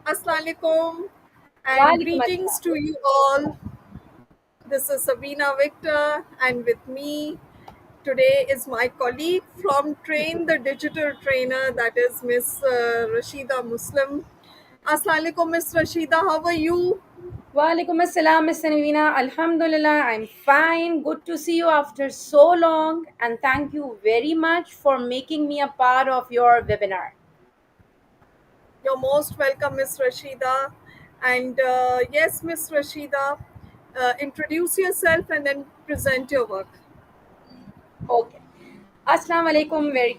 Assalamualaikum and Walaikum greetings assalam. to you all. This is Sabina Victor, and with me today is my colleague from Train the Digital Trainer, that is Miss Rashida Muslim. Assalamualaikum, Miss Rashida. How are you? Walaikum assalam, Miss Sanvina. Alhamdulillah, I'm fine. Good to see you after so long. And thank you very much for making me a part of your webinar. You're most welcome, Miss Rashida. And yes, Miss Rashida, introduce yourself and then present your work. Okay. Assalamu alaikum,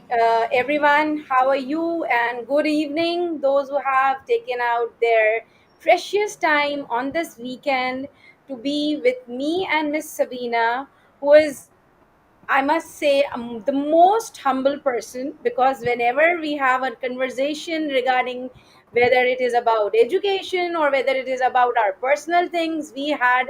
everyone. How are you? And good evening, those who have taken out their precious time on this weekend to be with me and Miss Sabina, who is I must say, the most humble person, because whenever we have a conversation regarding whether it is about education or whether it is about our personal things, we had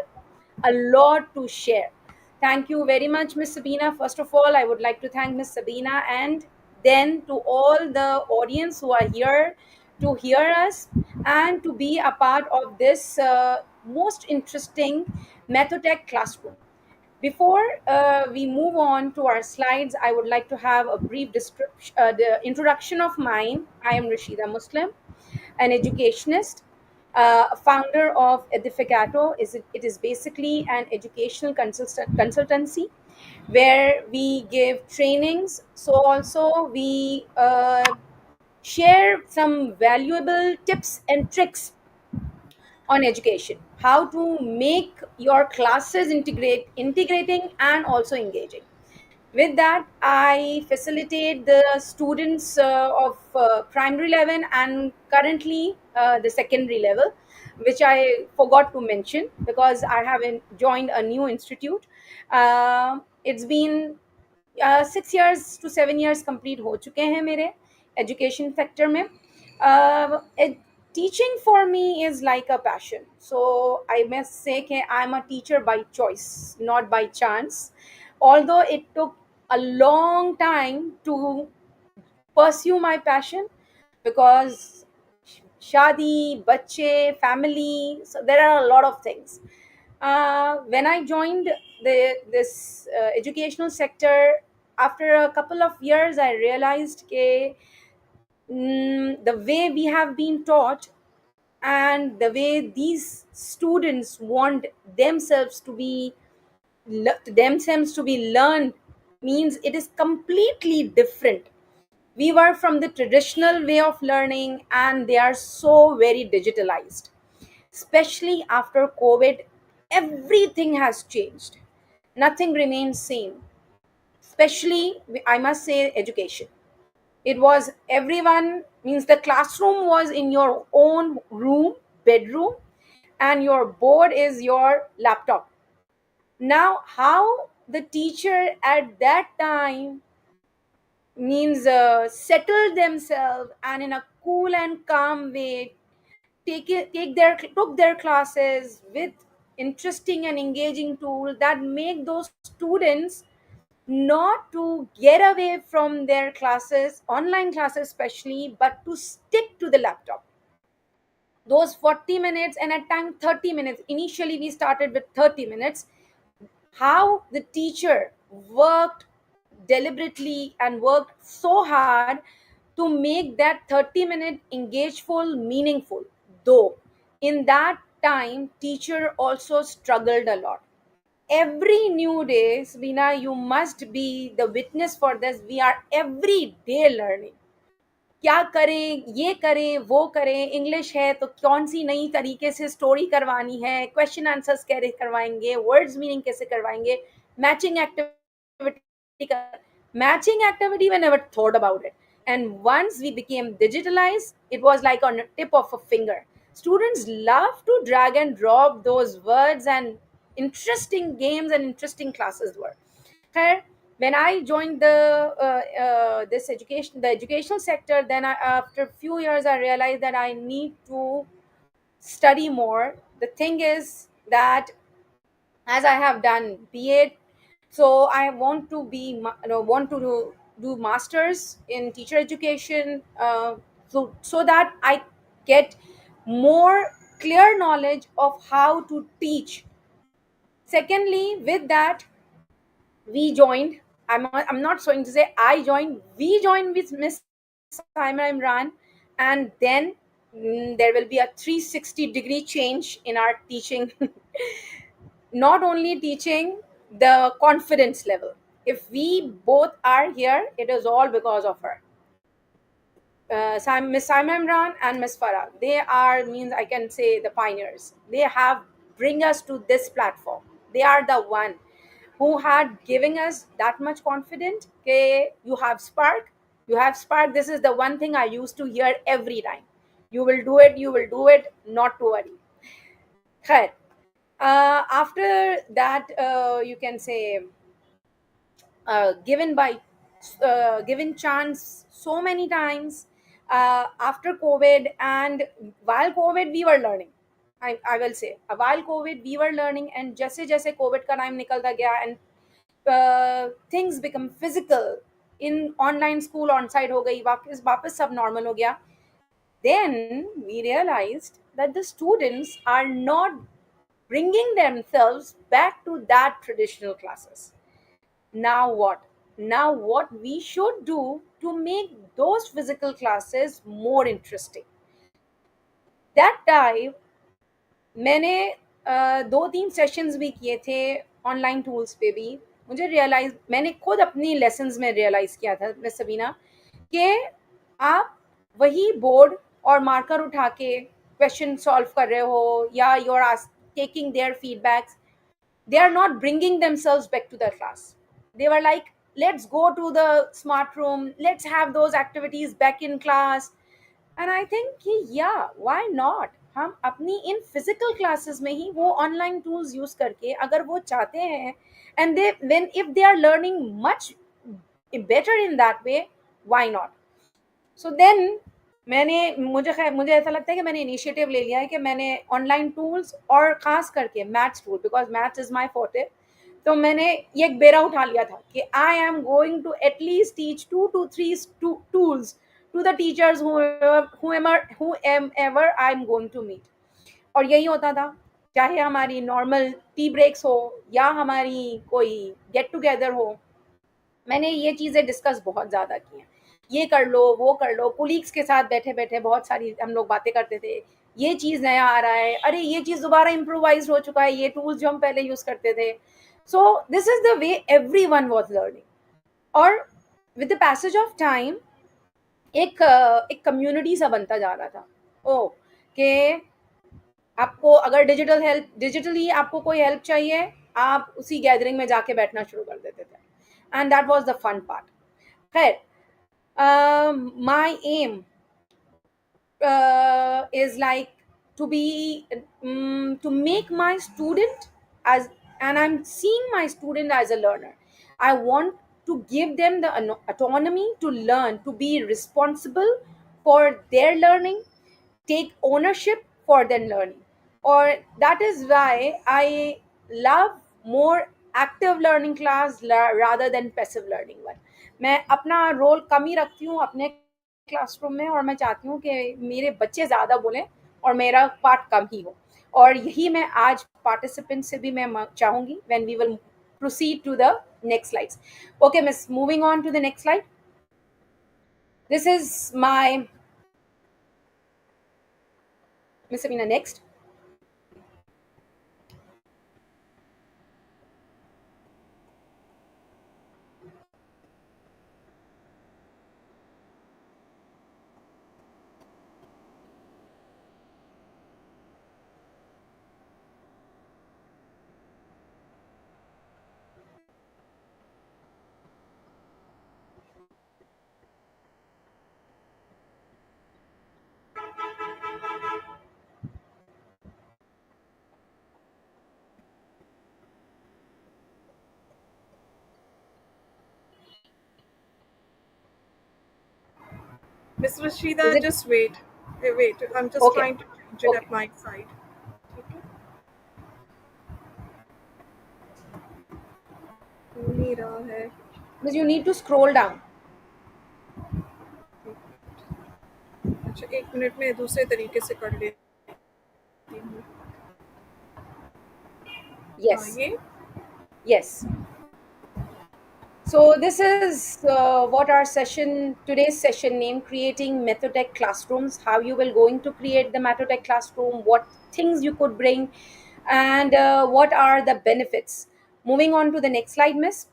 a lot to share. Thank you very much, Miss Sabina. First of all, I would like to thank Miss Sabina and then to all the audience who are here to hear us and to be a part of this most interesting Mathotec classroom. Before we move on to our slides, I would like to have a brief description, the introduction of mine. I am Rashida Muslim, an educationist, a founder of Edificato. It is basically an educational consultancy where we give trainings. So also we share some valuable tips and tricks on education, how to make your classes integrating and also engaging. With that, I facilitate the students of primary level and currently the secondary level, which I forgot to mention because I haven't joined a new institute. It's been 6 years to 7 years complete हो चुके हैं मेरे education sector में. Teaching for me is like a passion. So I must say that I'm a teacher by choice, not by chance. Although it took a long time to pursue my passion because shadi, bache, family, so there are a lot of things. When I joined this educational sector, after a couple of years, I realized that the way we have been taught and the way these students want themselves to be learned means it is completely different. We were from the traditional way of learning and they are so very digitalized, especially after COVID. Everything has changed, nothing remains same, especially I must say education. It was everyone means the classroom was in your own room, bedroom, and your board is your laptop. Now how the teacher at that time means settle themselves and in a cool and calm way took their classes with interesting and engaging tool that make those students not to get away from their classes, online classes especially, but to stick to the laptop. Those 40 minutes and at time 30 minutes, initially we started with 30 minutes, how the teacher worked deliberately and worked so hard to make that 30-minute engageful meaningful, though in that time teacher also struggled a lot. Every new day, Sabina, you must be the witness for this. We are every day learning. क्या करें, ये करें, वो करें, English है तो कौन सी नई तरीके से स्टोरी करवानी है, क्वेश्चन आंसर्स कैसे करवाएंगे, वर्ड्स मीनिंग कैसे करवाएंगे, matching activity, matching activity we never thought about it. And once we became digitalized, it was like on a tip of a finger. Students love to drag and drop those words, and interesting games and interesting classes were. Khair, when I joined the educational sector, then after a few years I realized that I need to study more. The thing is that as I have done B.Ed, so I want to want to do masters in teacher education, so that I get more clear knowledge of how to teach. Secondly, with that, we joined. I'm not going to say I joined. We joined with Miss Saima Imran, and then there will be a 360-degree change in our teaching. Not only teaching, the confidence level. If we both are here, it is all because of her. Miss Saima Imran and Miss Farah. They are, means I can say, the pioneers. They have bring us to this platform. They are the one who had giving us that much confidence. Okay, you have spark. You have spark. This is the one thing I used to hear every time. You will do it. You will do it. Not to worry. Khair. After that, you can say, given by given chance so many times after COVID, and while COVID we were learning. I will say, while COVID we were learning, and जैसे जैसे COVID का time निकलता गया, and things become physical, in online school on site हो गई, वापस सब normal हो गया. Then we realized that the students are not bringing themselves back to that traditional classes. Now what? Now what we should do to make those physical classes more interesting? That time मैंने 2-3 sessions भी किए थे online tools पे भी. मुझे realise, मैंने खुद अपनी लेसन्स में रियलाइज किया था मिस सबीना, कि आप वही बोर्ड और मार्कर उठा के क्वेश्चन सॉल्व कर रहे हो, या you are taking their feedbacks. They are not bringing themselves back to the class. They were like, let's go to the smart room, let's have those activities back in class. And I think कि yeah, why not, हम अपनी in physical classes में ही वो online tools use करके अगर वो चाहते हैं, and they when if they are learning much better in that way, why not. So then मुझे ऐसा लगता है कि मैंने इनिशिएटिव ले लिया है कि मैंने ऑनलाइन टूल्स, और खास करके maths tool, because maths is my forte. तो मैंने ये एक बेरा उठा लिया था कि I am going to at least teach 2 to 3 tools to the teachers whoever I am going to meet. और यही होता था, चाहे हमारी नॉर्मल टी ब्रेक्स हो या हमारी कोई गेट टुगेदर हो. मैंने ये चीज़ें डिस्कस बहुत ज़्यादा की हैं. ये कर लो, वो कर लो, कोलीग्स के साथ बैठे-बैठे बहुत सारी हम लोग बातें करते थे. ये चीज़ नया आ रहा है, अरे ये चीज़ दोबारा इम्प्रोवाइज़ हो चुका है, ये टूल्स जो हम पहले यूज़ करते थे. So this is the way everyone was learning. और with the passage of time एक कम्युनिटी सा बनता जा रहा था. ओह! कि आपको अगर डिजिटली आपको कोई हेल्प चाहिए, आप उसी गैदरिंग में जाके बैठना शुरू कर देते थे. And that was the fun part. खैर, my aim is like to be to make my student as, and I'm seeing my student as a learner. I want to give them the autonomy to learn, to be responsible for their learning, take ownership for their learning. Or that is why I love more active learning class rather than passive learning one. मैं अपना role कम ही रखती हूँ अपने classroom में, और मैं चाहती हूँ कि मेरे बच्चे ज़्यादा बोलें और मेरा पार्ट कम ही हो. और यही मैं आज पार्टिसिपेंट से भी मैं चाहूँगी when we will proceed to the next slides. Okay, miss, moving on to the next slide. This is my Miss Sabina. Next. Miss Is Rashida, it just wait. Wait, I'm just okay? trying to change it Okay. at my side. Okay. हो नहीं रहा है. Because you need to scroll down. अच्छा, 1 minute में दूसरे तरीके से कर ले. Yes, ये yes. So this is what our session today's session name, creating Mathotech classrooms. How you will going to create the Mathotech classroom? What things you could bring, and what are the benefits? Moving on to the next slide, Miss.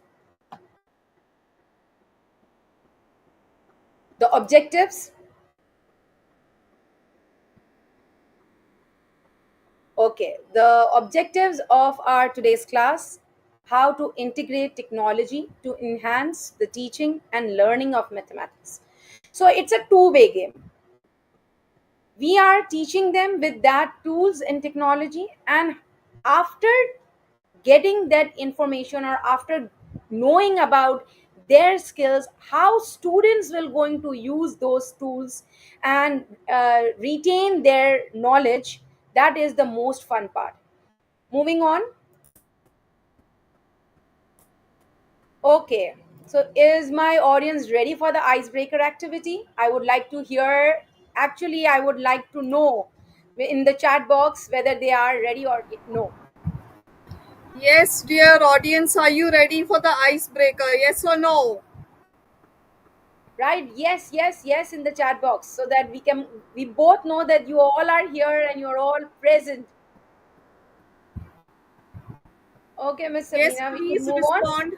The objectives. Okay, the objectives of our today's class: how to integrate technology to enhance the teaching and learning of mathematics. So it's a two-way game. We are teaching them with that tools and technology, and after getting that information, or after knowing about their skills, how students will going to use those tools and retain their knowledge, that is the most fun part. Moving on. Okay, so is my audience ready for the icebreaker activity? I would like to hear, actually, I would like to know in the chat box whether they are ready or no. Yes, dear audience, are you ready for the icebreaker? Yes or no? Right? Yes, yes, yes, in the chat box, so that we both know that you all are here and you're all present. Okay, Miss Yes, Sabina, we can please move on. respond.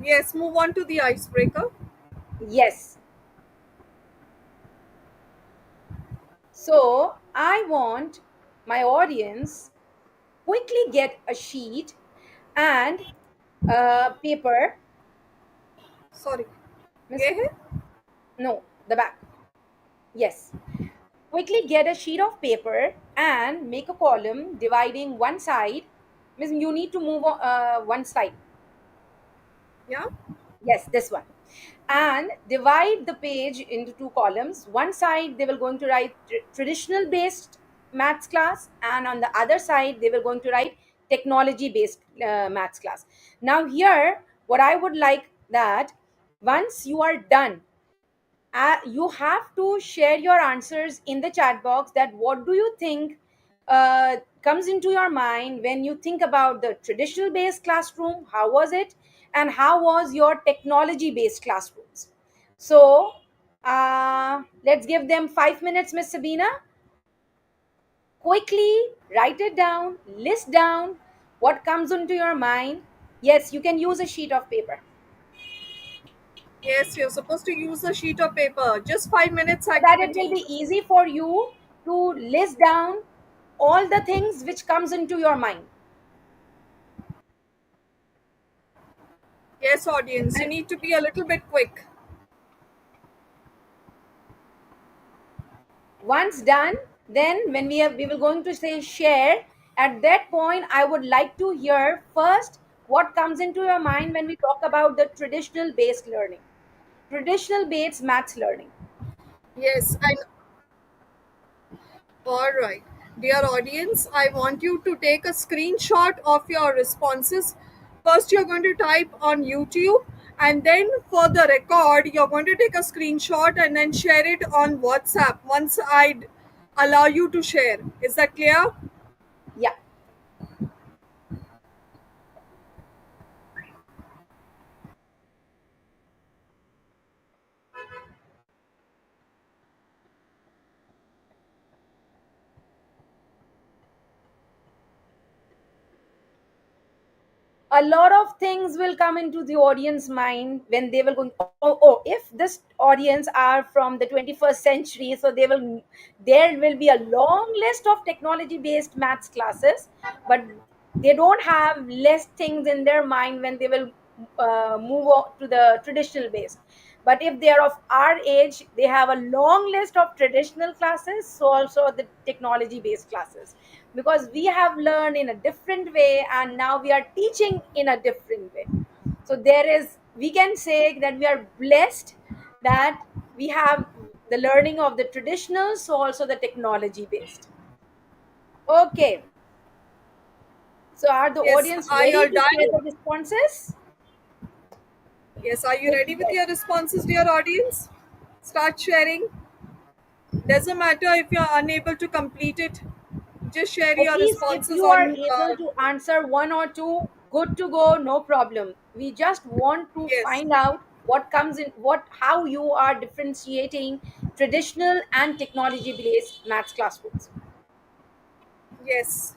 Yes, move on to the icebreaker. Yes. So I want my audience quickly get a sheet and paper. Sorry. Miss, ये है? no, the back. Yes. Quickly get a sheet of paper and make a column dividing one side. Miss, you need to move one side. Yeah? Yes, this one. And divide the page into two columns. One side they will going to write traditional based maths class, and on the other side they will going to write technology based maths class. Now here, what I would like that once you are done, you have to share your answers in the chat box, that what do you think comes into your mind when you think about the traditional based classroom, how was it, and how was your technology based classrooms. So let's give them 5 minutes, Miss Sabina. Quickly write it down, list down what comes into your mind. Yes, you can use a sheet of paper, Yes, you're supposed to use a sheet of paper. Just 5 minutes so that it will activity. be easy for you to list down all the things which comes into your mind. Yes, audience, you And need to be a little bit quick. once done, then when we will going to say share, at that point I would like to hear first what comes into your mind when we talk about the traditional based learning, traditional based maths learning. Yes, and all right. Dear audience, I want you to take a screenshot of your responses. First, you're going to type on YouTube, and then for the record, you're going to take a screenshot and then share it on WhatsApp once I allow you to share. Is that clear? Yeah. A lot of things will come into the audience mind when they will go, oh, if this audience are from the 21st century, so there will be a long list of technology based maths classes, but they don't have less things in their mind when they will move on to the traditional based. But if they are of our age, they have a long list of traditional classes, so also the technology based classes, because we have learned in a different way and now we are teaching in a different way. So there is, we can say that we are blessed that we have the learning of the traditional, so also the technology based. Okay, so are the Yes, audience are you ready all to share done? the responses? Yes, are you Please ready with go your responses, dear audience? Start sharing. Doesn't matter if you're unable to complete it. just share At your least if responses you are on. able to answer one or two, good to go, no problem. We just want to Yes, find out what comes in, what, how you are differentiating traditional and technology based maths classrooms. yes.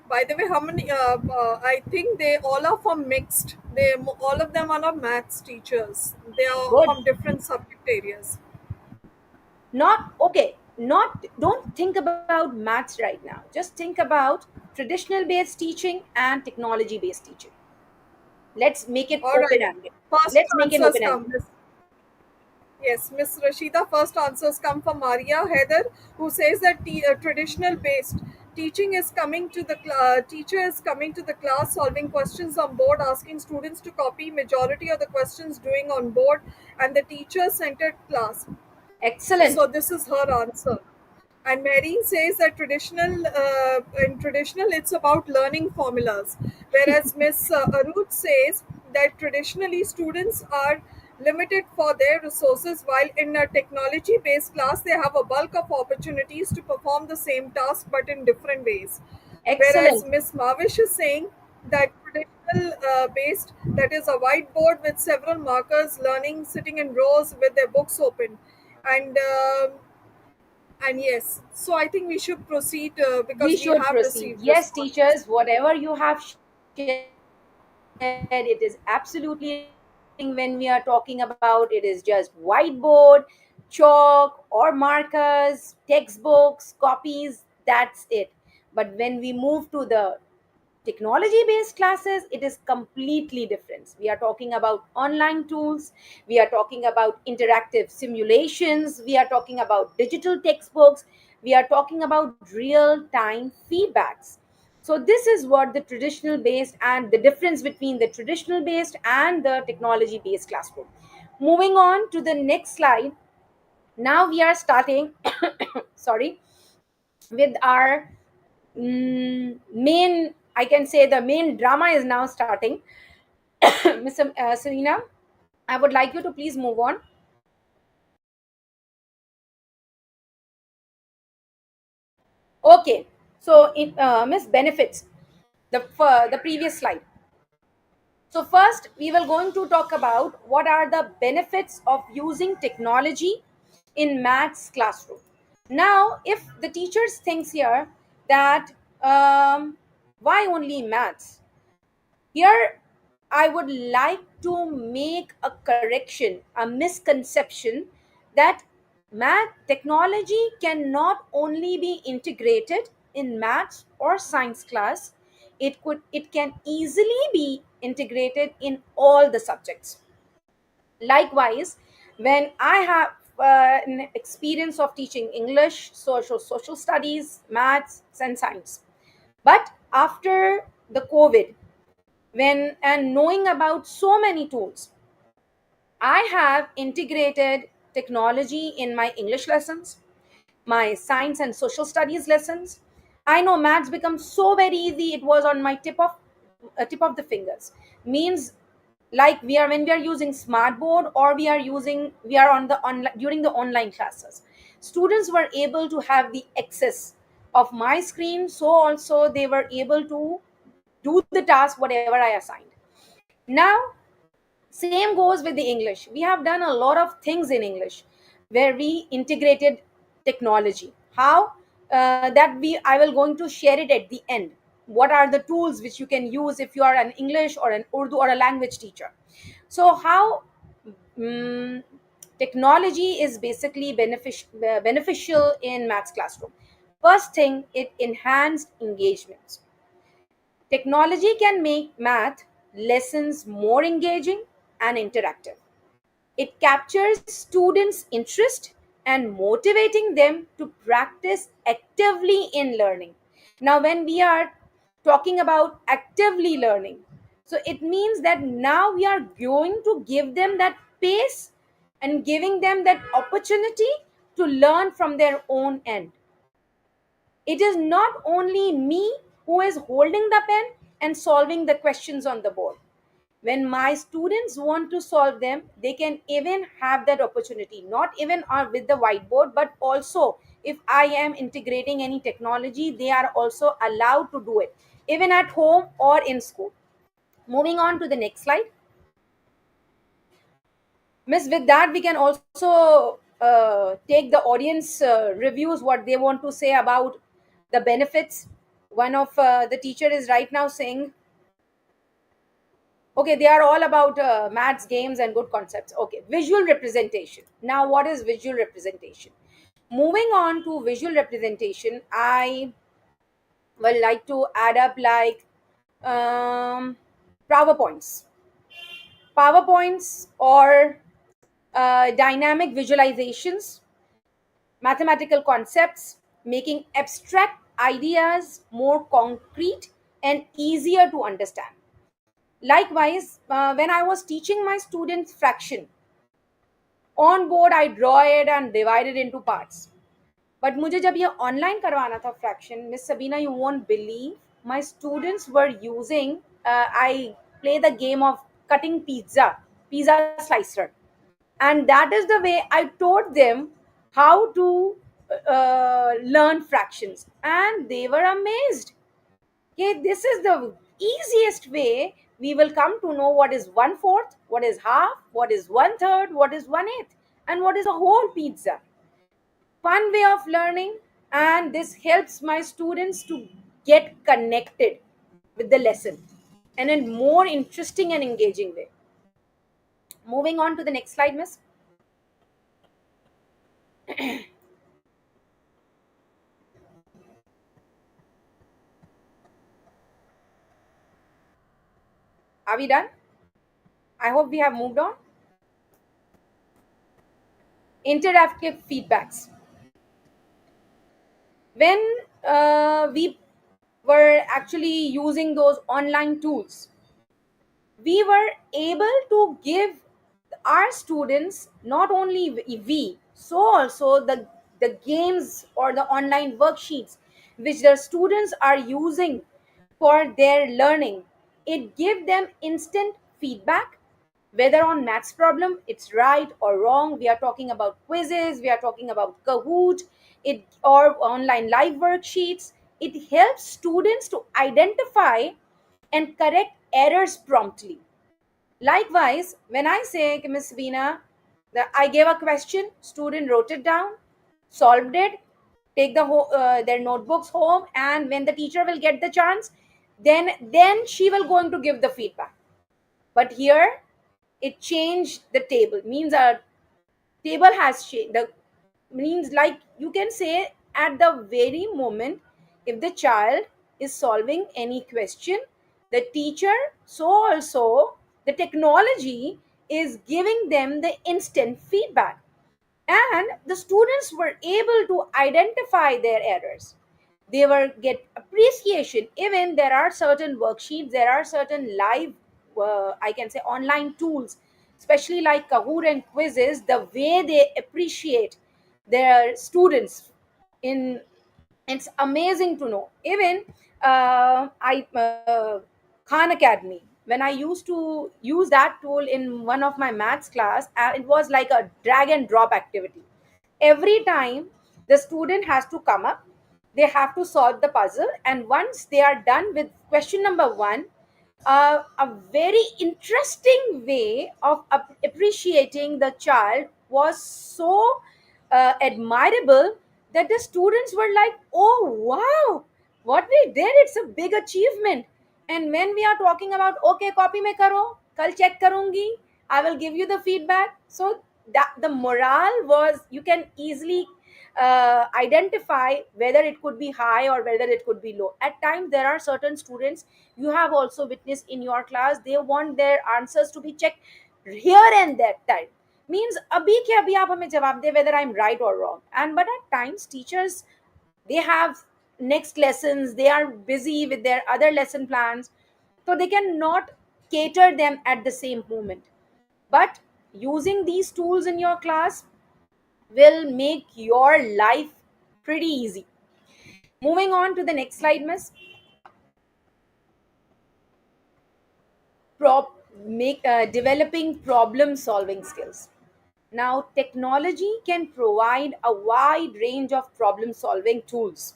By the way, how many? I think they all are from mixed. All of them are not maths teachers. They are Good. from different subject areas. Not okay, not, don't think about maths right now. Just think about traditional based teaching and technology based teaching. Let's make it All open right. ended. First Let's make it answers open come. ended. Yes, Miss Rashida. First answers come from Maria Heather, who says that traditional based teaching is coming to the teacher is coming to the class, solving questions on board, asking students to copy majority of the questions doing on board, and the teacher centered class. So Excellent. this is her answer. And Marine says that in traditional it's about learning formulas, whereas Miss Aruth says that traditionally students are limited for their resources, while in a technology based class they have a bulk of opportunities to perform the same task but in different ways. Whereas Excellent. Miss Mavish is saying that traditional based, that is a whiteboard with several markers, learning sitting in rows with their books open, and yes, so I think we should proceed We because we should have proceed. received Yes, responses. teachers, whatever you have shared, it is absolutely amazing. When we are talking about, it is just whiteboard, chalk, or markers, textbooks, copies, that's it. But when we move to the technology based classes, it is completely different. We are talking about online tools, we are talking about interactive simulations, we are talking about digital textbooks, we are talking about real time feedbacks. So this is what the traditional based and the difference between the traditional based and the technology based classroom. Moving on to the next slide. Now we are starting sorry, with our main, I can say the main drama is now starting. Miss Serena, I would like you to please move on. Okay, so in Miss benefits, the previous slide. So first we will going to talk about what are the benefits of using technology in maths classroom. Now if the teachers thinks here that why only maths, here, I would like to make a correction, a misconception that math technology can not only be integrated in maths or science class, it can easily be integrated in all the subjects. Likewise, when I have an experience of teaching English, social studies, maths, and science, but after the COVID, when and knowing about so many tools, I have integrated technology in my English lessons, my science and social studies lessons. I know maths becomes so very easy, it was on my tip of the fingers. Means like we are, when we are using smartboard, or we are on the online during the online classes, students were able to have the access of my screen, so also they were able to do the task whatever I assigned. Now same goes with the English. We have done a lot of things in English where we integrated technology. How? That we I will going to share it at the end. What are the tools which you can use if you are an English or an Urdu or a language teacher? So how mm technology is basically beneficial in maths classroom. First thing, it enhanced engagements. Technology can make math lessons more engaging and interactive. It captures students' interest and motivating them to practice actively in learning. Now, when we are talking about actively learning, so it means that now we are going to give them that pace and giving them that opportunity to learn from their own end. It is not only me who is holding the pen and solving the questions on the board. When my students want to solve them, they can even have that opportunity, not even with the whiteboard, but also if I am integrating any technology, they are also allowed to do it, even at home or in school. Moving on to the next slide. Miss, with that, we can also take the audience reviews, what they want to say about the benefits. One of the teacher is right now saying, okay, they are all about maths, games, and good concepts. Okay, visual representation. Now, what is visual representation? Moving on to visual representation, I would like to add up like um, PowerPoints. PowerPoints or dynamic visualizations, mathematical concepts, making abstract ideas more concrete and easier to understand. Likewise, when I was teaching my students fraction, on board I draw it and divide it into parts. But मुझे जब ये online करवाना था fraction, Miss Sabina, you won't believe, my students were using, I play the game of cutting pizza slicer, and that is the way I taught them how to learn fractions, and they were amazed. Okay, this is the easiest way we will come to know what is one fourth, what is half, what is one third, what is one eighth, and what is a whole pizza. Fun way of learning, and this helps my students to get connected with the lesson and in more interesting and engaging way. Moving on to the next slide, miss. Are we done? I hope we have moved on. Interactive feedbacks. When we were actually using those online tools, we were able to give our students, not only we, so also the games or the online worksheets which the students are using for their learning, it give them instant feedback, whether on maths problem it's right or wrong. We are talking about quizzes, we are talking about Kahoot, it or online live worksheets. It helps students to identify and correct errors promptly. Likewise, when I say, Miss Veena, that I gave a question, student wrote it down, solved it, take their notebooks home, and when the teacher will get the chance, then she will going to give the feedback. But here, it changed the table. Means a table has changed. The means like you can say at the very moment, if the child is solving any question, the teacher, so also the technology is giving them the instant feedback, and the students were able to identify their errors. They were get appreciation. Even there are certain worksheets, there are certain live, I can say online tools, especially like Kahoot and quizzes, the way they appreciate their students in, it's amazing to know. Even I Khan Academy, when I used to use that tool in one of my maths class, it was like a drag and drop activity. Every time the student has to come up, they have to solve the puzzle, and once they are done with question number one, a very interesting way of appreciating the child was so admirable that the students were like, oh wow, what we did, it's a big achievement. And when we are talking about, okay, copy mein karo, kal check karungi, I will give you the feedback. So that the morale was, you can easily identify whether it could be high or whether it could be low. At times there are certain students, you have also witnessed in your class, they want their answers to be checked here and that time. Means abhi ke abhi aap hame jawab de whether I'm right or wrong. And but at times teachers, they have next lessons, they are busy with their other lesson plans, so they cannot cater them at the same moment. But using these tools in your class will make your life pretty easy. Moving on to the next slide, miss. Developing problem solving skills. Now, technology can provide a wide range of problem solving tools.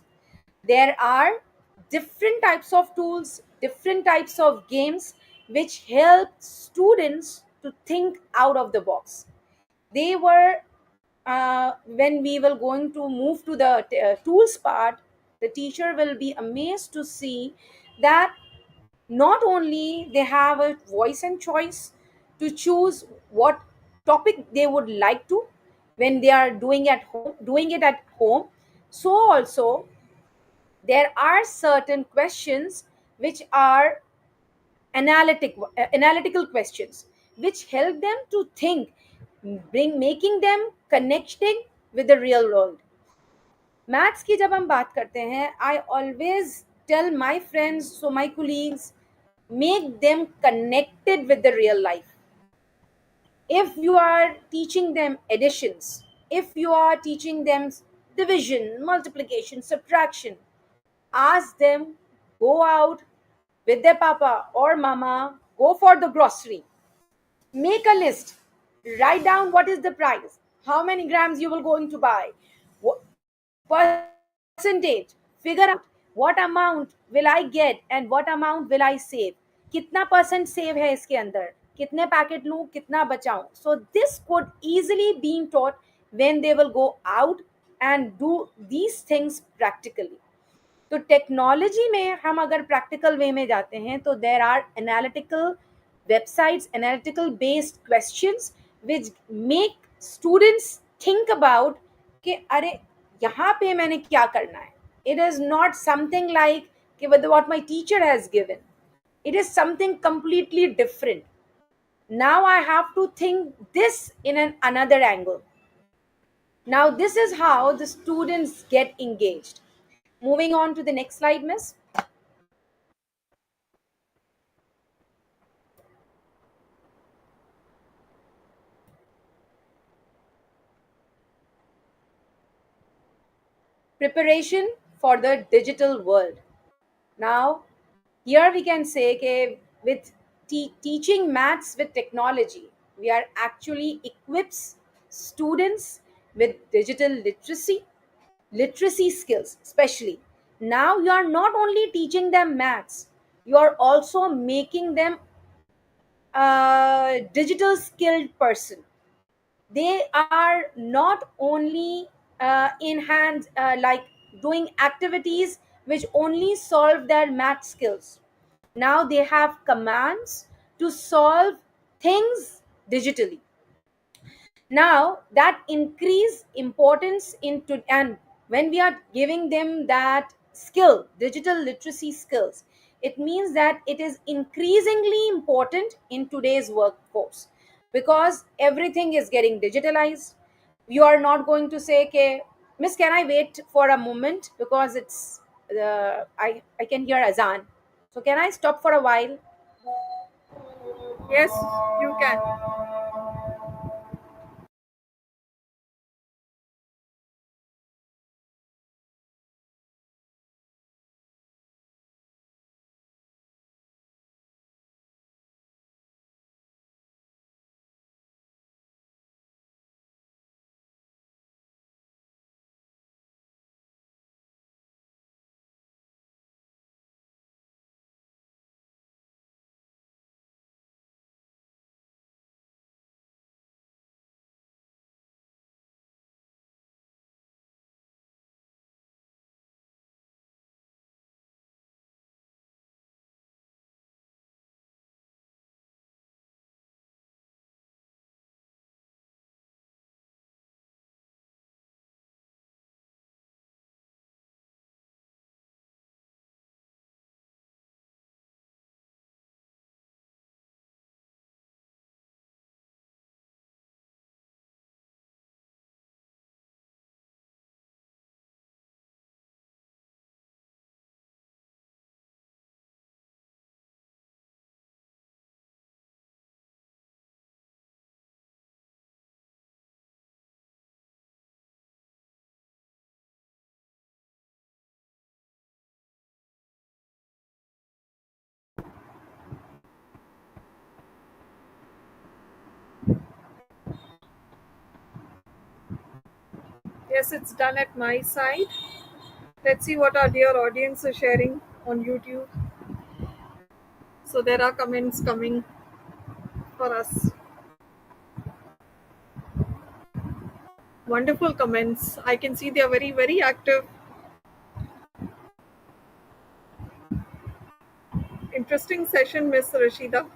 There are different types of tools, different types of games which help students to think out of the box. They were When we will going to move to the tools part, the teacher will be amazed to see that not only they have a voice and choice to choose what topic they would like to when they are doing it at home, so also there are certain questions which are analytical questions which help them to think, making them connecting with the real world. Maths की जब हम बात करते हैं, I always tell my friends, so my colleagues, make them connected with the real life. If you are teaching them additions, if you are teaching them division, multiplication, subtraction, ask them, go out with their papa or mama, go for the grocery, make a list, write down what is the price, how many grams you will going to buy, percentage, figure out what amount will I get and what amount will I save, कितना percent save है इसके अंदर, कितने packet लूं, कितना बचाऊं. So this could easily be taught when they will go out and do these things practically. तो technology में हम अगर प्रैक्टिकल वे में जाते हैं तो there are analytical websites, analytical based questions which make students think about कि अरे यहाँ पे मैंने क्या करना है. It is not something like कि what my teacher has given. It is something completely different. Now I have to think this in an another angle. Now this is how the students get engaged. Moving on to the next slide, miss. Preparation for the digital world. Now, here we can say that with teaching maths with technology, we are actually equips students with digital literacy skills, especially. Now, you are not only teaching them maths, you are also making them a digital skilled person. They are not only in hand like doing activities which only solve their math skills. Now they have commands to solve things digitally. Now that increase importance into, and when we are giving them that skill, digital literacy skills, it means that it is increasingly important in today's workforce because everything is getting digitalized. You are not going to say, okay, miss, can I wait for a moment because it's I can hear azan, so can I stop for a while. Yes, you can. Yes, it's done at my side. Let's see what our dear audience is sharing on YouTube. So there are comments coming for us. Wonderful comments. I can see they are very, very active. Interesting session, Miss Rashida.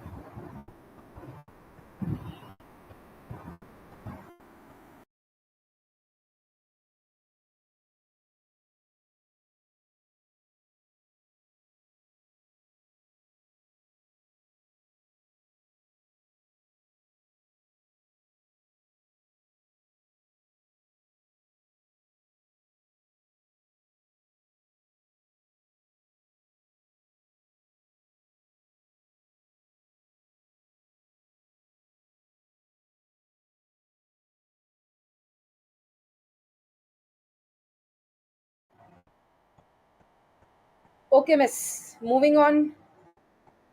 Okay, miss. Moving on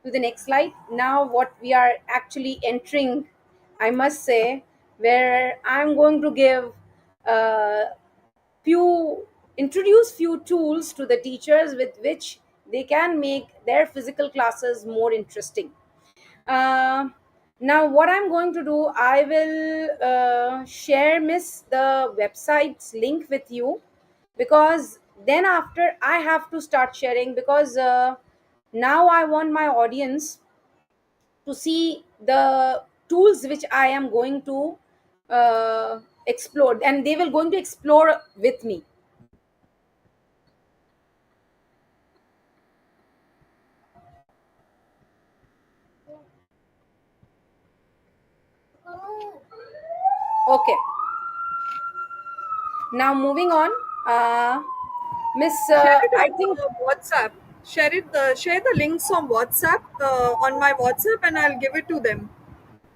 to the next slide. Now, what we are actually entering, I must say, where I'm going to give uh, few introduce few tools to the teachers with which they can make their physical classes more interesting. Uh, Now, what I'm going to do, I will share miss the website's link with you, because then after I have to start sharing, because now I want my audience to see the tools which I am going to explore, and they will going to explore with me. Okay. Now moving on, Miss, Share it I on think. WhatsApp. Share the links on WhatsApp on my WhatsApp, and I'll give it to them.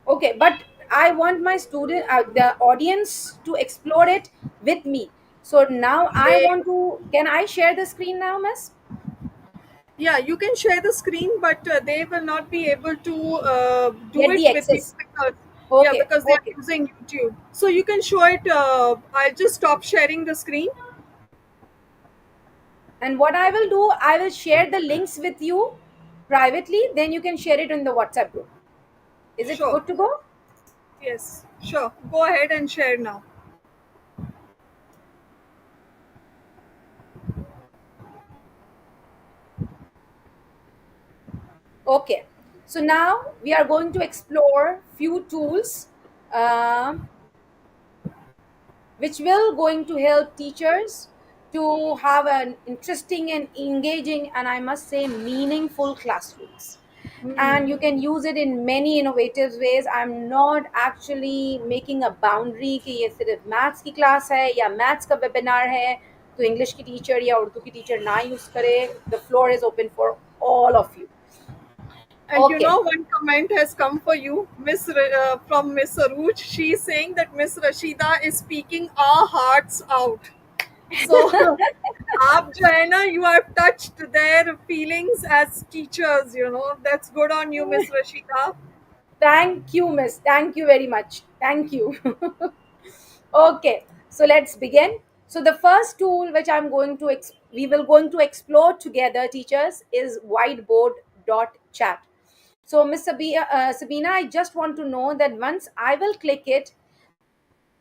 Okay, but I want my student, the audience, to explore it with me. So now I They, want to. Can I share the screen now, Miss? yeah, you can share the screen, but they will not be able to do Get it the with you access. because, yeah, Okay, because they are okay. using YouTube. So you can show it. I'll just stop sharing the screen. And what I will do, I will share the links with you privately. Then you can share it in the WhatsApp group. Is it Sure. good to go? Yes. Sure. Go ahead and share now. Okay. So now we are going to explore few tools. Um which will going to help teachers to have an interesting and engaging, and I must say meaningful classrooms. And you can use it in many innovative ways. I'm not actually making a boundary कि ये सिर्फ maths की class है या maths का webinar है तो English की टीचर या उर्दू की टीचर ना यूज करे. The floor is open for all of you. And you Okay. know, one comment has come for you, from Miss Aruj. She is saying that Miss Rashida is speaking our hearts out. So, आप जो है ना, you have touched their feelings as teachers. You know, that's good on you, Miss Rashida. Thank you, miss. Thank you very much. Thank you. Okay, so let's begin. So the first tool which we will going to explore together, teachers, is whiteboard.chat. So Miss Sabina, I just want to know that once I will click it,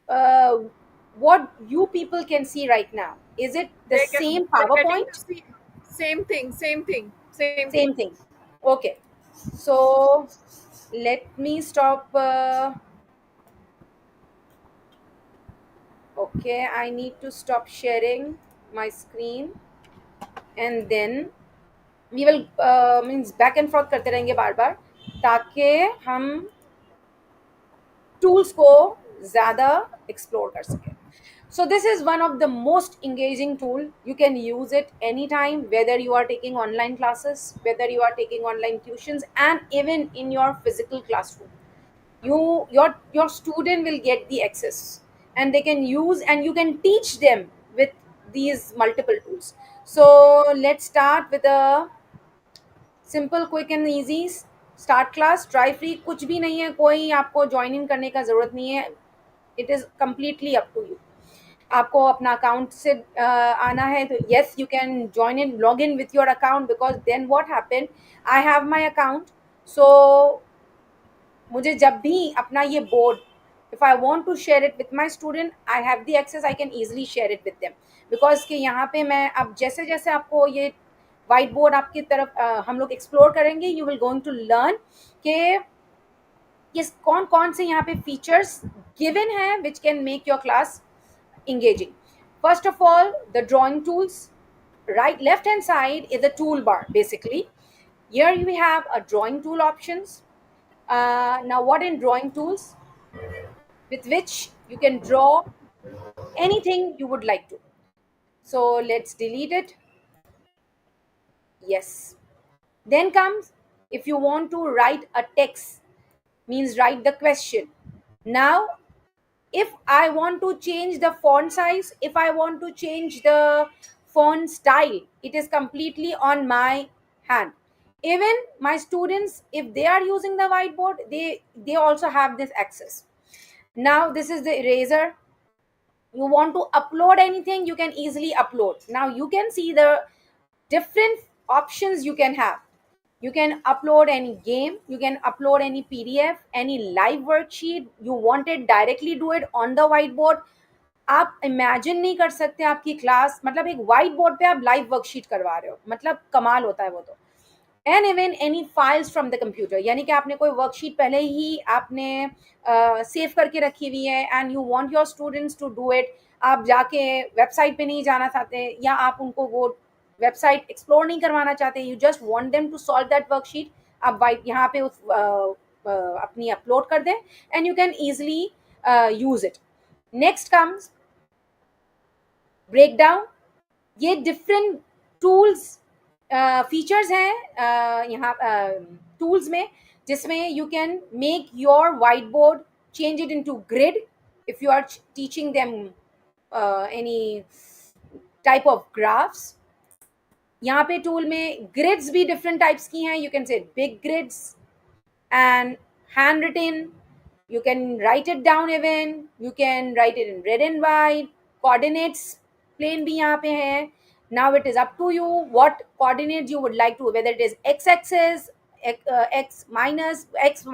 uh, what you people can see right now, is it the same They're getting to PowerPoint? see same thing, same thing, same thing. Same thing. Okay. So let me stop. Okay, I need to stop sharing my screen, and then we will means back and forth करते रहेंगे बार बार ताकि हम tools को ज़्यादा explore कर सकें. So this is one of the most engaging tool. You can use it anytime, whether you are taking online classes, whether you are taking online tuitions, and even in your physical classroom. Your student will get the access, and they can use, and you can teach them with these multiple tools. So let's start with a simple quick and easy start class. Try free कुछ भी नहीं है, कोई आपको join in करने का जरूरत नहीं है. It is completely up to you. आपको अपना अकाउंट से आना है तो yes you can join in, log in with your account, because then what happened, I have my account. So मुझे जब भी अपना ये board, if I want to share it with my student, I have the access, I can easily share it with them. because कि यहाँ पे मैं अब जैसे जैसे आपको ये वाइट बोर्ड आपकी तरफ हम लोग एक्सप्लोर करेंगे, you will going to learn कि किस कौन कौन से यहाँ पे फीचर्स गिवन है which can make your class engaging. First of all, the drawing tools. Right, left hand side is the toolbar basically. Here we have a drawing tool options. Now, what in drawing tools with which you can draw anything you would like to. So let's delete it. Yes. Then comes if you want to write a text, means write the question. Now, if I want to change the font size, if I want to change the font style, it is completely on my hand. Even my students, if they are using the whiteboard, they also have this access. Now this is the eraser. You want to upload anything, you can easily upload. Now you can see the different options you can have. You can upload any game, you can upload any PDF, any live worksheet. You want it directly, do it on the whiteboard. आप imagine नहीं कर सकते आपकी class, मतलब एक white board पे आप live worksheet करवा रहे हो, मतलब कमाल होता है वो तो. And even any files from the computer, यानी कि आपने कोई वर्कशीट पहले ही आपने सेव करके रखी हुई है and you want your students to do it. आप जाके वेबसाइट पे नहीं जाना चाहते, या आप उनको वो वेबसाइट एक्सप्लोर नहीं करवाना चाहते, you just want them to solve that worksheet, आप वाइट यहाँ पे उस अपनी अपलोड कर दें and you can easily use it. Next comes break down. ये डिफरेंट टूल्स फीचर्स हैं यहाँ टूल्स में, जिसमें you can make your whiteboard, change it into grid if you are teaching them any type of graphs. यहाँ पे tool में grids भी different types की हैं. You can say big grids and handwritten. You can write it down even. You can write it in red and white. Coordinates plain भी यहाँ पे है. Now it is up to you what coordinates you would like to, whether it is x-axis, x minus, x,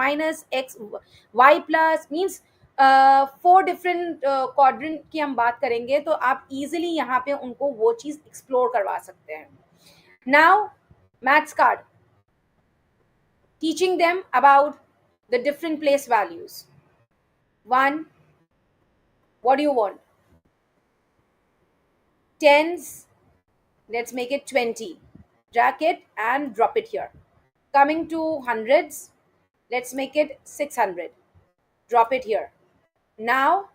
y plus, means 4 different quadrant की हम बात करेंगे तो आप इजीली यहाँ पे उनको वो चीज़ एक्सप्लोर करवा सकते हैं. Now maths card, teaching them about the different place values. 1, what do you want? Tens, let's make it 20. Drag it and drop it here. Coming to hundreds, let's make it 600. Drop it here. Now,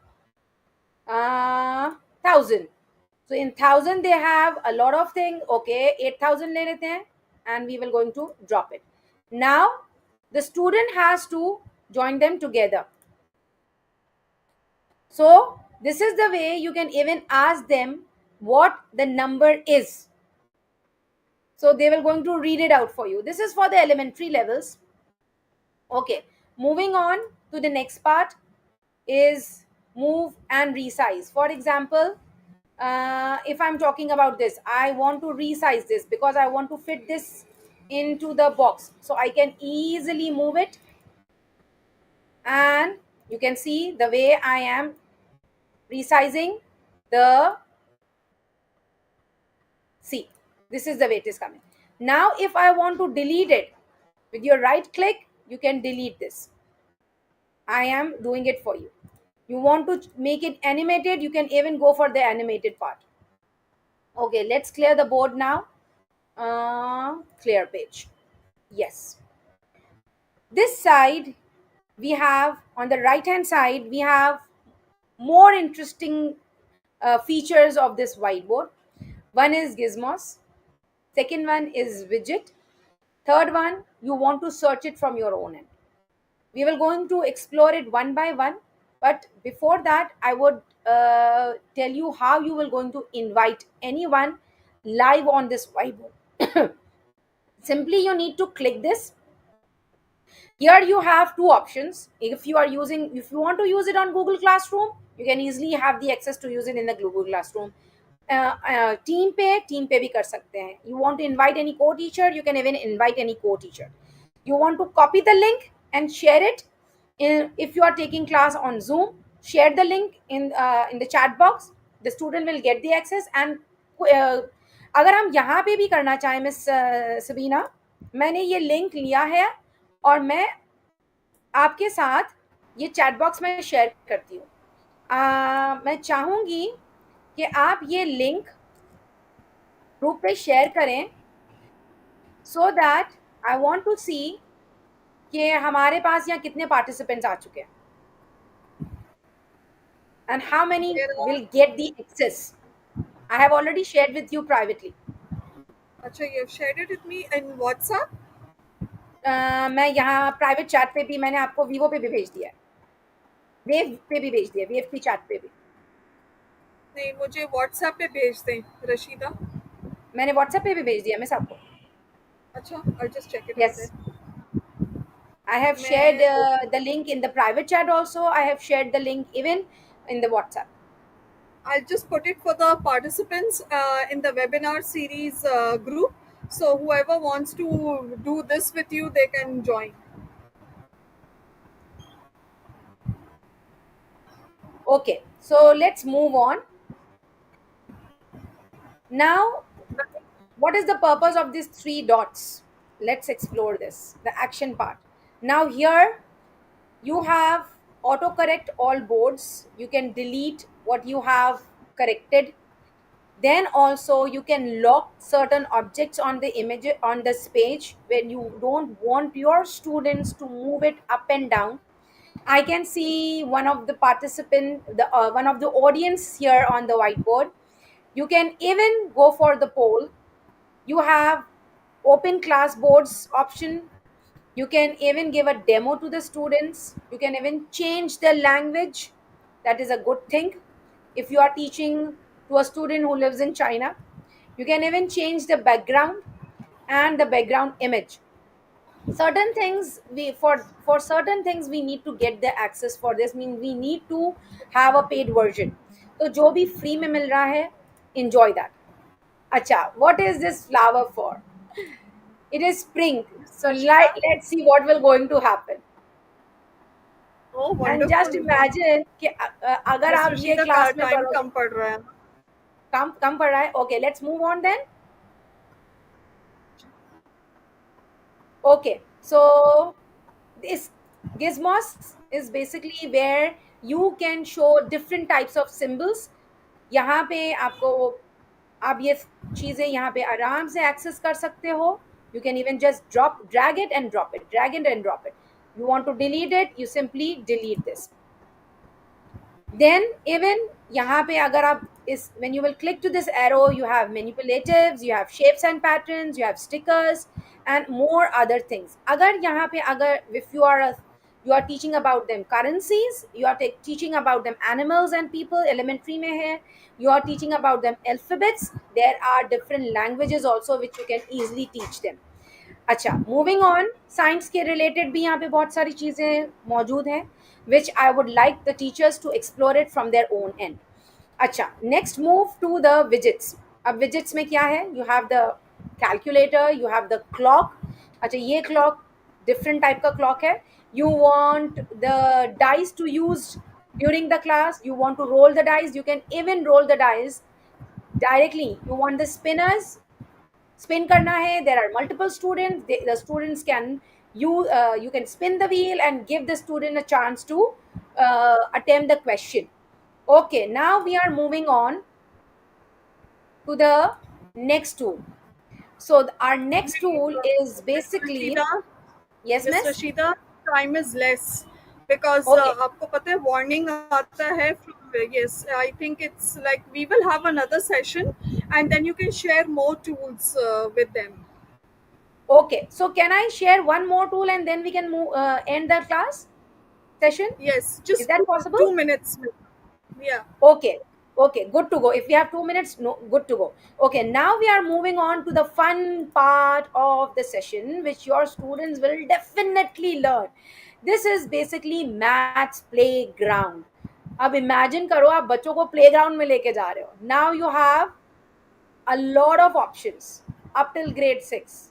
1000. So in 1000 they have a lot of things. Okay, 8000 ले लेते हैं and we will going to drop it. Now the student has to join them together. So this is the way you can even ask them what the number is. So they will going to read it out for you. This is for the elementary levels. Okay, moving on to the next part is move and resize. For example, if I'm talking about this, I want to resize this because I want to fit this into the box. So I can easily move it, and you can see the way I am resizing the, see, this is the way it is coming. Now if I want to delete it, with your right click you can delete this. I am doing it for you. You want to make it animated, you can even go for the animated part. Okay, let's clear the board now. Clear page. Yes, this side we have, on the right hand side we have more interesting features of this whiteboard. One is gizmos, second one is widget, third one you want to search it from your own end. We will going to explore it one by one, but before that I would tell you how you will going to invite anyone live on this whiteboard. Simply you need to click this Here you have two options. If you want to use it on Google Classroom, you can easily have the access to use it in the Google Classroom. Team पे भी कर सकते हैं. You want to invite any co-teacher, you can even invite any co-teacher. You want to copy the link and share it. If you are taking class on Zoom, share the link in the chat box. The student will get the access. And अगर हम यहाँ पे भी करना चाहें miss Sabina, मैंने ये link लिया है और मैं आपके साथ ये चैट बॉक्स में शेयर करती हूँ. मैं चाहूँगी कि आप ये लिंक ग्रुप पे शेयर करें, so that I want to see कि हमारे पास यहाँ कितने पार्टिसिपेंट्स आ चुके हैं and how many There are, will get the access. I have already shared with you privately. acha, you have shared it with me in WhatsApp. मैं यहाँ private chat पे भी मैंने आपको वीवो पे भी भेज दिया है, वेव पे भी भेज दिया, वेव की चैट पे भी. नहीं, मुझे WhatsApp पे भेज दें रशीदा. मैंने व्हाट्सएप पे भी भेज दिया मिस आपको. अच्छा, I'll just check it out Yes, then. I have shared मैं the link in the private chat also. I have shared the link even in the WhatsApp. I'll just put it for the participants in the webinar series group. So whoever wants to do this with you, they can join. Okay, so let's move on. Now, what is the purpose of these three dots? Let's explore this, the action part. Now, here you have autocorrect all boards. You can delete what you have corrected. Then also you can lock certain objects on the image on this page when you don't want your students to move it up and down. I can see one of the participant, the one of the audience here on the whiteboard. You can even go for the poll. You have open class boards option. You can even give a demo to the students. You can even change the language. That is a good thing. If you are teaching to a student who lives in China, you can even change the background and the background image. Certain things for certain things we need to get the access for this, mean we need to have a paid version. तो जो भी free में मिल रहा है, enjoy that. अच्छा, what is this flower for? It is spring. Miss So Rashida. let's see what will going to happen. Oh, And just wonderful. imagine कि अगर Miss आप ये Rashida का क्लास में time करोगे. कम पड़ रहा है. कम पड़ रहा है. Okay, let's move on then. Okay, so this gizmos is basically where you can show different types of symbols. यहाँ पे आपको आप ये चीजें यहाँ पे आराम से एक्सेस कर सकते हो. You can even just drag it and drop it, drag it and drop it. You want to delete it, you simply delete this. Then even यहाँ पे अगर आप इस when you will click to this arrow, you have manipulatives, you have shapes and patterns, you have stickers and more other things. अगर यहाँ पे अगर if you are teaching about them currencies, you are teaching about them animals and people, elementary में है, you are teaching about them alphabets, there are different languages also which you can easily teach them. अच्छा, moving on, science के related भी यहाँ पे बहुत सारी चीज़ें मौजूद हैं which I would like the teachers to explore it from their own end. अच्छा, next move to the visits. अब विजिट्स में क्या है? You have the calculator, you have the clock. अच्छा, ये क्लॉक डिफरेंट टाइप का क्लॉक है. You want the dice to use during the class, you want to roll the dice, you can even roll the dice directly. You want the spinners, spin karna hai, there are multiple students, the students can you can spin the wheel and give the student a chance to attempt the question. Okay, now we are moving on to the next tool. So our next tool is Miss basically, Rashida, yes Miss miss. Rashida, time is less because Okay, आपको पता है warning आता है from yes. I think it's like we will have another session and then you can share more tools with them. okay, so can I share one more tool and then we can end the class session? Yes, Is just that two, possible? 2 minutes. Yeah. Okay, Okay, good to go. If we have 2 minutes, no, good to go. Okay, now we are moving on to the fun part of the session, which your students will definitely learn. This is basically maths playground. अब imagine करो आप बच्चों को playground में लेके जा रहे हो. Now you have a lot of options up till grade 6.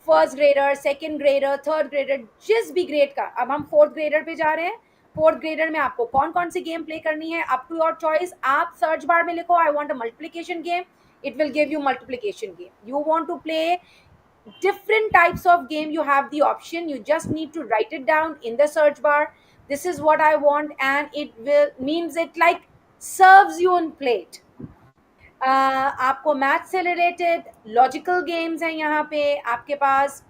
First grader, second grader, third grader, जिस भी ग्रेड का. अब हम फोर्थ ग्रेडर पे जा रहे हैं. फोर्थ ग्रेडर में आपको कौन कौन सी गेम प्ले करनी है, अप टू योर चॉइस. आप सर्च बार में लिखो I want a multiplication game, it will give you multiplication game. You want to play different types of game, you have the option. You just need to write it down in the search bar. This is what I want, and it will means it like serves you on plate. आपको math से related logical games हैं यहाँ पे आपके पास.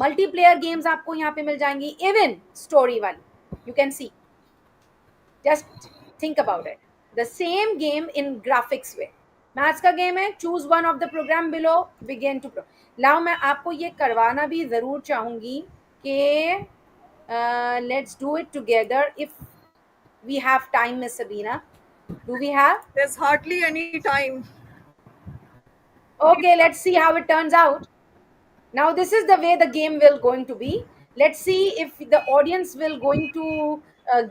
Multiplayer games आपको यहाँ पे मिल जाएंगी, इवन स्टोरी वाली. You can see, just think about it, the same game in graphics way. Maths का गेम है, choose one of the program below, begin to pro. लाओ मैं आपको ये करवाना भी ज़रूर चाहूँगी कि let's do it together if we have time. Miss Sabina, do we have? There's hardly any time. Okay, let's see how it turns out. Now this is the way the game will going to be. Let's see if the audience will going to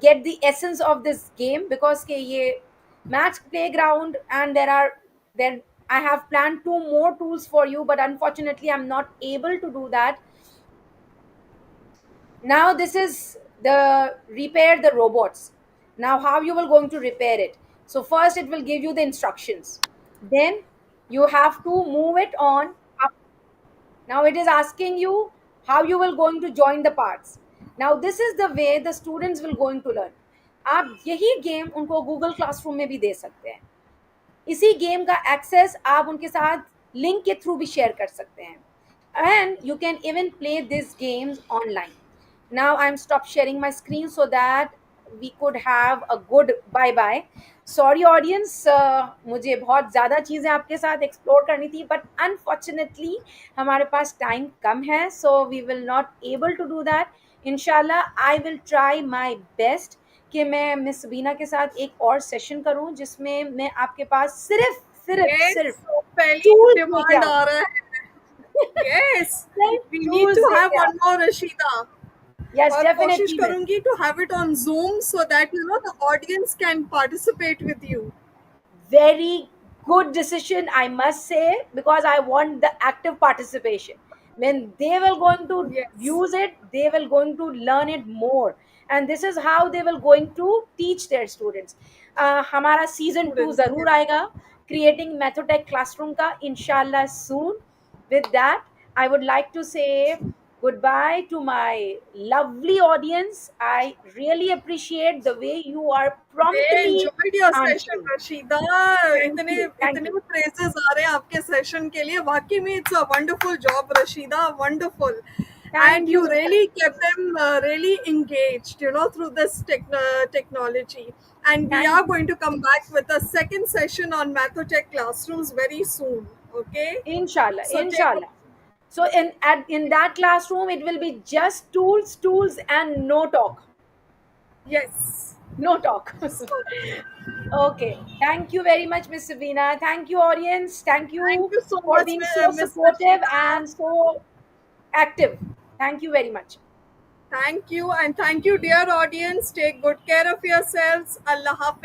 get the essence of this game, because ke ye match playground, and there I have planned two more tools for you, but unfortunately I'm not able to do that. Now this is the repair the robots. Now how you will going to repair it? So first it will give you the instructions, then you have to move it on. Now it is asking you how you will going to join the parts. Now this is the way the students will going to learn. आप यही game उनको Google classroom में भी दे सकते हैं. इसी game का access आप उनके साथ लिंक के थ्रू भी शेयर कर सकते हैं. And you can even play these games online. Now I'm stop sharing my screen so that we could have a good bye bye. Sorry audience, मुझे बहुत ज़्यादा चीज़ें आपके साथ एक्सप्लोर करनी थी, बट अनफॉर्चुनेटली हमारे पास टाइम कम है, so we will not able to do that. इंशाल्लाह I will try my best कि मैं मिस बीना के साथ एक और सेशन करूं जिसमें मैं आपके पास सिर्फ सिर्फ Yes, सिर्फ so पहली टूल्स लेके डिमांड आऊं. आ रहा है. Yes, सिर्फ we need tools to have लेके आऊं. one more Rashida. यस और कोशिश डेफिनेटली मिस. करूंगी to have it on Zoom so that the audience can participate with you. Very good decision, I must say, because I want the active participation. When they will going to Yes, use it, they will going to learn it more, and this is how they will going to teach their students. हमारा season 2 students. जरूर Yes. आएगा creating Mathotec classroom का, inshallah soon. With that, I would like to say goodbye to my lovely audience. I really appreciate the way you are They promptly enjoyed your session, answering. Rashida. Thank इतने you. Thank इतने you. praises आ रहे हैं आपके session के लिए. वाकई में it's a wonderful job, Rashida. Wonderful. Thank And you you. really kept them really engaged, through this technology. And we Thank are going to come back with a second session on Mathotech classrooms very soon. Okay? Inshallah. So take Inshallah. So in that classroom, it will be just tools, tools, and no talk. yes. No talk. So Okay. Thank you very much, Miss Sabina. Thank you, audience. Thank thank you you so for much, being so Miss supportive Rashida. and so active. Thank you very much. Thank you, and thank you, dear audience. Take good care of yourselves. Allah Hafiz.